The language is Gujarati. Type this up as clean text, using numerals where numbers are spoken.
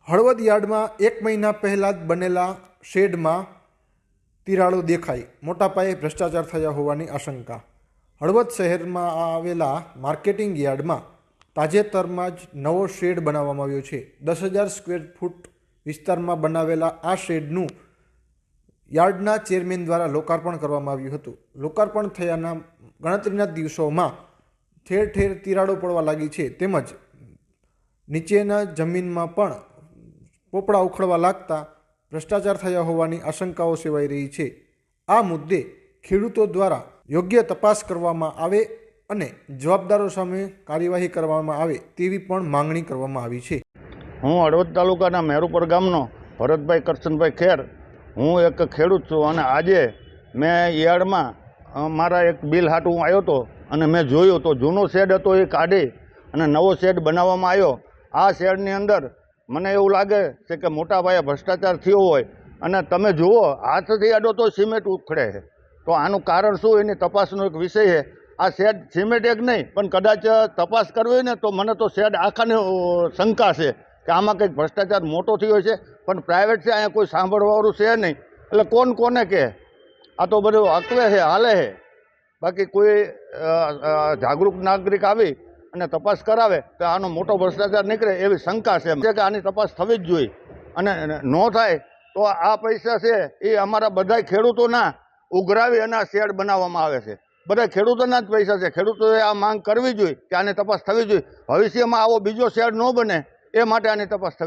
હળવદ યાર્ડમાં 1 મહિના પહેલાં જ બનેલા શેડમાં તિરાડો દેખાઈ, મોટા પાયે ભ્રષ્ટાચાર થયા હોવાની આશંકા. હળવદ શહેરમાં આવેલા માર્કેટિંગ યાર્ડમાં તાજેતરમાં જ નવો શેડ બનાવવામાં આવ્યો છે. 10,000 સ્ક્વેર ફૂટ વિસ્તારમાં બનાવેલા આ શેડનું યાર્ડના ચેરમેન દ્વારા લોકાર્પણ કરવામાં આવ્યું હતું. લોકાર્પણ થયાના ગણતરીના દિવસોમાં ઠેર ઠેર તિરાડો પડવા લાગી છે, તેમજ નીચેના જમીનમાં પણ પોપડા ઉખડવા લાગતા ભ્રષ્ટાચાર થયા હોવાની આશંકાઓ સેવાઈ રહી છે. આ મુદ્દે ખેડૂતો દ્વારા યોગ્ય તપાસ કરવામાં આવે અને જવાબદારો સામે કાર્યવાહી કરવામાં આવે તેવી પણ માંગણી કરવામાં આવી છે. હું હળવદ તાલુકાના મેરુપર ગામનો ભરતભાઈ કરશનભાઈ ખેર. હું એક ખેડૂત છું અને આજે મેં યાર્ડમાં મારા એક બિલ હાટું આવ્યો હતો અને મેં જોયું તો જૂનો શેડ હતો એ કાઢી અને નવો શેડ બનાવવામાં આવ્યો. આ શેડની અંદર મને એવું લાગે છે કે મોટા પાયે ભ્રષ્ટાચાર થયો હોય અને તમે જુઓ હાથથી આડો તો સિમેન્ટ ઉખડે છે. તો આનું કારણ શું એની તપાસનો એક વિષય છે. આ શેડ સિમેન્ટ એક નહીં પણ કદાચ તપાસ કરવી હોય ને તો મને તો શેડ આખાની શંકા છે કે આમાં કંઈક ભ્રષ્ટાચાર મોટો થયો છે. પણ પ્રાઇવેટ છે, અહીંયા કોઈ સાંભળવાવાળું છે નહીં, એટલે કોને કહે? આ તો બધું અકવે છે, હાલે છે. બાકી કોઈ જાગૃત નાગરિક આવી અને તપાસ કરાવે તો આનો મોટો ભ્રષ્ટાચાર નીકળે એવી શંકા છે કે આની તપાસ થવી જ જોઈએ. અને ન થાય તો આ પૈસા છે એ અમારા બધા ખેડૂતોના ઉઘરાવી અને આ શેડ બનાવવામાં આવે છે. બધા ખેડૂતોના જ પૈસા છે. ખેડૂતોએ આ માંગ કરવી જોઈએ કે આની તપાસ થવી જોઈએ. ભવિષ્યમાં આવો બીજો શેડ ન બને એ માટે આની તપાસ થવી.